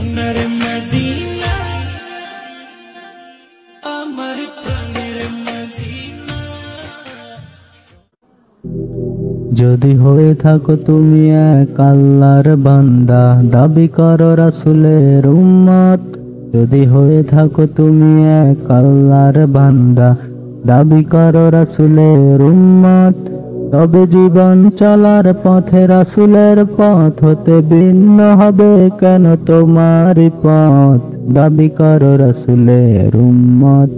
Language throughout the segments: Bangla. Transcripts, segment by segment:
সোনার মদিনা আমার প্রাণের মদিনা। যদি হয়ে থাকো তুমি এক আল্লাহর বান্দা, দাবি করো রাসূলের উম্মত। যদি হয়ে থাকো তুমি এক আল্লাহর বান্দা, দাবি করো রাসূলের উম্মত। তবে জীবন চলার পথে রাসূলের পথ হতে ভিন্ন হবে কেন তোমারই পথ? দাবি করো রাসূলের উম্মত।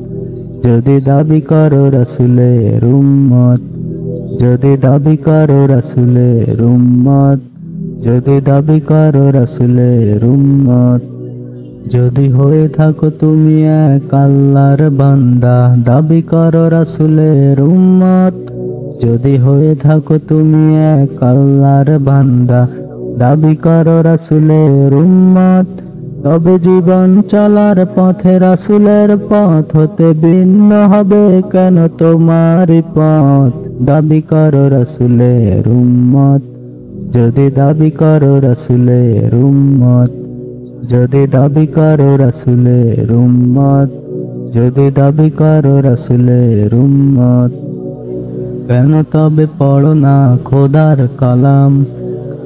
যদি দাবি করো রাসূলের উম্মত, যদি দাবি করো রাসূলের উম্মত, যদি দাবি করো রাসূলের উম্মত। যদি হয়ে থাকো তুমি এক আল্লাহর বান্দা, দাবি করো রাসূলের উম্মত। যদি হয়ে থাকো তুমি এক আল্লাহর বান্দা, দাবি করো রাসূলের উম্মত। তবে জীবন চলার পথে রাসূলের পথ হতে ভিন্ন হবে কেন তোমারই পথ? দাবি করো রাসূলের উম্মত। যদি দাবি করো রাসূলের উম্মত, যদি দাবি করো রাসূলের উম্মত, যদি দাবি করো রাসূলের উম্মত। কেন তবে পড়ো না খোদার কালাম?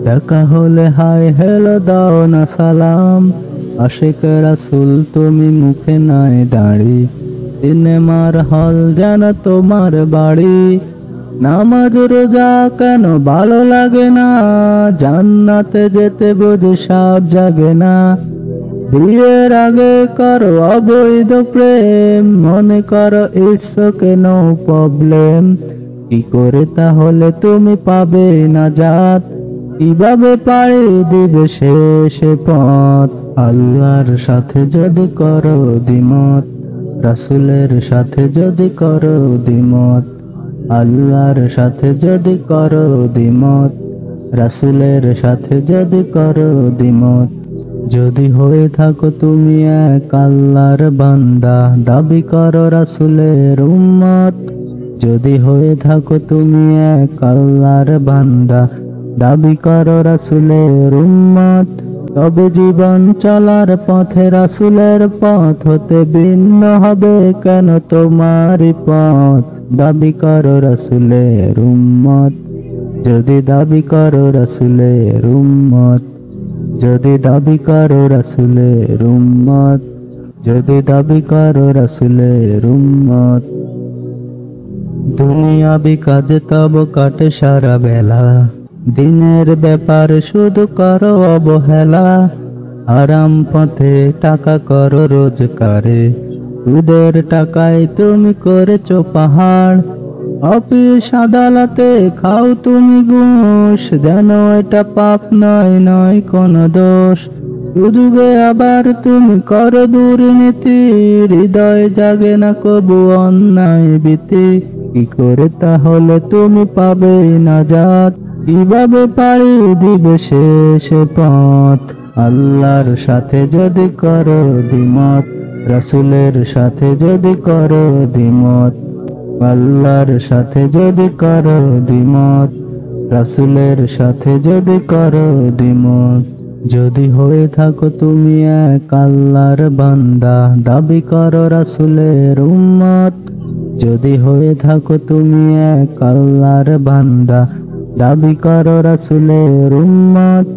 দেখা হলে হায় হেলো দাও না সালাম। আশিক রাসূল তুমি মুখে নাই দাড়ি, সিনেমার হল যেন তোমার বাড়ি। নামাজ রোজা কেন ভালো লাগে না? জান্নাতে যেতে বুঝি সাধ জাগে না। বিয়ের আগে করো অবৈধ প্রেম, মনে করো ইটস ওকে নো প্রবলেম। কি করে তাহলে তুমি পাবে নাজাত? কিভাবে পাড়ি দিবে শেষ পথ? আল্লাহর সাথে যদি করো দ্বিমত, রাসূলের সাথে যদি করো দ্বিমত, আল্লাহর সাথে যদি করো দ্বিমত, রাসূলের সাথে যদি করো দ্বিমত। যদি হয়ে থাকো তুমি এক আল্লাহর বান্দা, দাবি করো রাসূলের উম্মত। যদি হয়ে থাকো তুমি এক আল্লাহর বান্দা, দাবি করো রাসূলের উম্মত। তবে জীবন চলার পথে রাসূলের পথ হতে ভিন্ন হবে কেন তোমারই পথ? দাবি করো রাসূলের উম্মত। যদি দাবি করো রাসূলের উম্মত, যদি দাবি করো রাসূলের উম্মত, যদি দাবি করো রাসূলের উম্মত। দুনিয়াবি কাজে তব কাটে সারা বেলা, দিনের ব্যাপারে শুধু করো অবহেলা। আরাম পথে টাকা করো রোজগারে, সুদের টাকায় তুমি করেছো পাহাড়। অফিস আদালতে খাও তুমি ঘুষ, যেন এটা পাপ নয়, নয় কোনো দোষ। সুযোগে আবার তুমি করো দুর্নীতি, হৃদয় জাগে না কবু অন্যায় ভীতি। কি করে তাহলে তুমি পাবে নাজাত? কিভাবে পাড়ি দিবে শেষ পথ? আল্লাহর সাথে যদি করো দ্বিমত, রাসূলের সাথে যদি করো দ্বিমত, আল্লাহর সাথে যদি করো দ্বিমত, রাসূলের সাথে যদি করো দ্বিমত। যদি হয়ে থাকো তুমি এক আল্লাহর বান্দা, দাবি করো রাসূলের উম্মত। যদি হয়ে থাকো তুমি এক আল্লাহর বান্দা, দাবি করো রাসূলের উম্মত।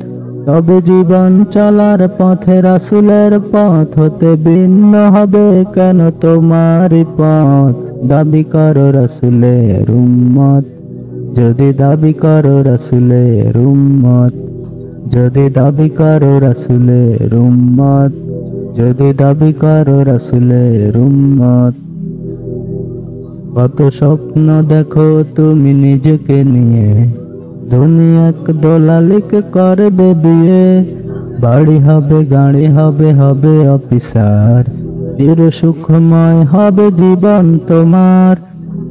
তবে জীবন চলার পথে রাসূলের পথ হতে ভিন্ন হবে কেন তোমারই পথ? দাবি করো রাসূলের উম্মত। যদি দাবি করো রাসূলের উম্মত, যদি দাবি করো রাসূলের উম্মত, যদি দাবি করো রাসূলের উম্মত। কত স্বপ্ন দেখো তুমি নিজেকে নিয়ে, দুনিয়াক দলালিকে করবে বিয়ে। বাড়ি হবে গাড়ি হবে, হবে অফিসার, চির সুখময় হবে জীবন তোমার।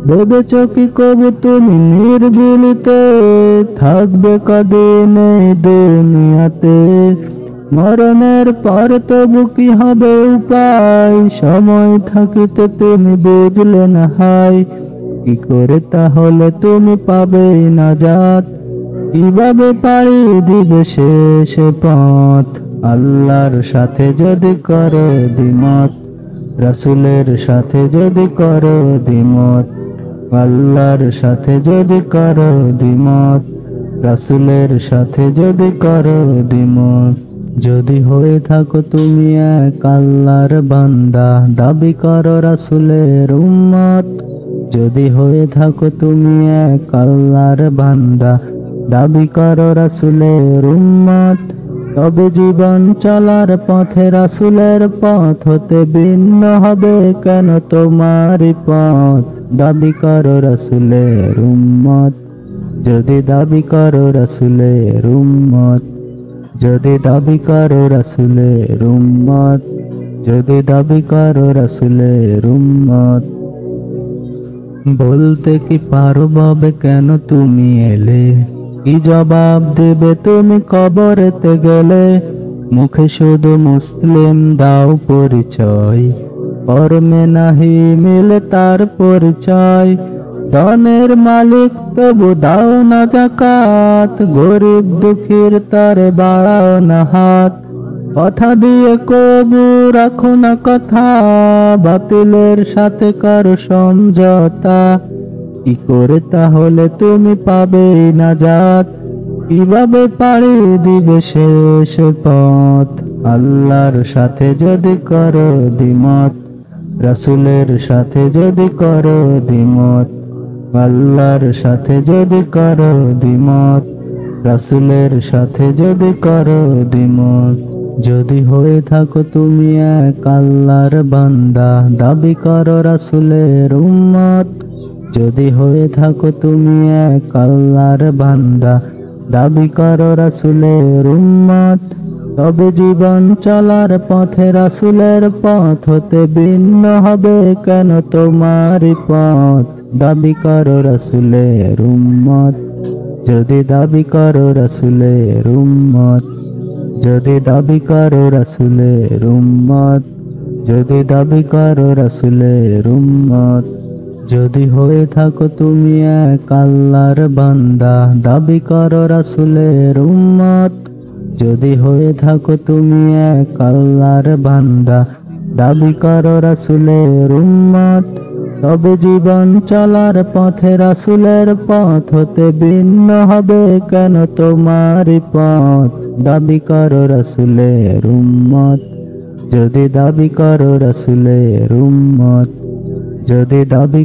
ভেবেছো কি কবু তুমি নির্ভুলিতে থাকবে কদিন এই দুনিয়াতে? মরণের পর তবু কি হবে উপায়? সময় থাকিতে তুমি বুঝলে না হায়। কি করে তাহলে তুমি পাবে নাজাত? কিভাবে পাড়ি দিবে শেষ পথ? আল্লাহর সাথে যদি করো দ্বিমত, রাসূলের সাথে যদি করো দ্বিমত, আল্লাহর সাথে যদি করো দ্বিমত, রাসূলের সাথে যদি করো দ্বিমত। যদি হয়ে থাকো তুমি এক আল্লাহর বান্দা, দাবি করো রাসূলের উম্মত। যদি হয়ে থাকো তুমি এক আল্লাহর বান্দা, দাবি করো রাসূলের উম্মত। তবে জীবন চলার পথে রাসূলের পথ হতে ভিন্ন হবে কেন তোমারই পথ? দাবি করো রাসূলের উম্মত। যদি দাবি করো রাসূলের উম্মত, যদি দাবি করো রাসূলের উম্মত, যদি দাবি করো রাসূলের উম্মত। বলতে কি পারো বাবে কেন তুমি এলে? কি জবাব দেবে তুমি কবরেতে গেলে? মুখে শুধু মুসলিম দাও পরিচয়, কর্মে নাহি মিলে তার পরিচয়। ধনের মালিক তবু দাও না যাকাত, গরিব দুঃখীর তারে বাড়াও না হাত। কথা দিয়ে কবু রাখো না কথা, বাতিলের সাথে করো সমঝোতা। কি করে তাহলে তুমি পাবে নাজাত? কিভাবে পাড়ি দিবে শেষ পথ? আল্লাহর সাথে যদি করো দ্বিমত, রাসূলের সাথে যদি করো দ্বিমত, আল্লাহর সাথে যদি করো দ্বিমত, রাসূলের সাথে যদি করো দ্বিমত। যদি হয়ে থাকো তুমি এক আল্লাহর বান্দা, দাবি করো রাসূলের উম্মত। যদি হয়ে থাকো তুমি এক আল্লাহর বান্দা, দাবি করো রাসূলের উম্মত। তবে জীবন চলার পথে রাসূলের পথ হতে ভিন্ন হবে কেন তোমারই পথ? দাবি করো রাসূলের উম্মত। যদি দাবি করো রাসূলের উম্মত, যদি দাবি করো রাসূলের উম্মত, যদি দাবি করো রাসূলের উম্মত। যদি হয়ে থাকো তুমি এক আল্লাহর বান্দা, দাবি করো রাসূলের উম্মত। যদি হয়ে থাকো তুমি এক আল্লাহর বান্দা, দাবি করো রাসূলের উম্মত। তবে জীবন চলার পথে রাসূলের পথ হতে ভিন্ন হবে কেন তোমারই পথ? দাবি করো রাসূলের উম্মত। যদি দাবি করো রাসূলের উম্মত, যদি দাবি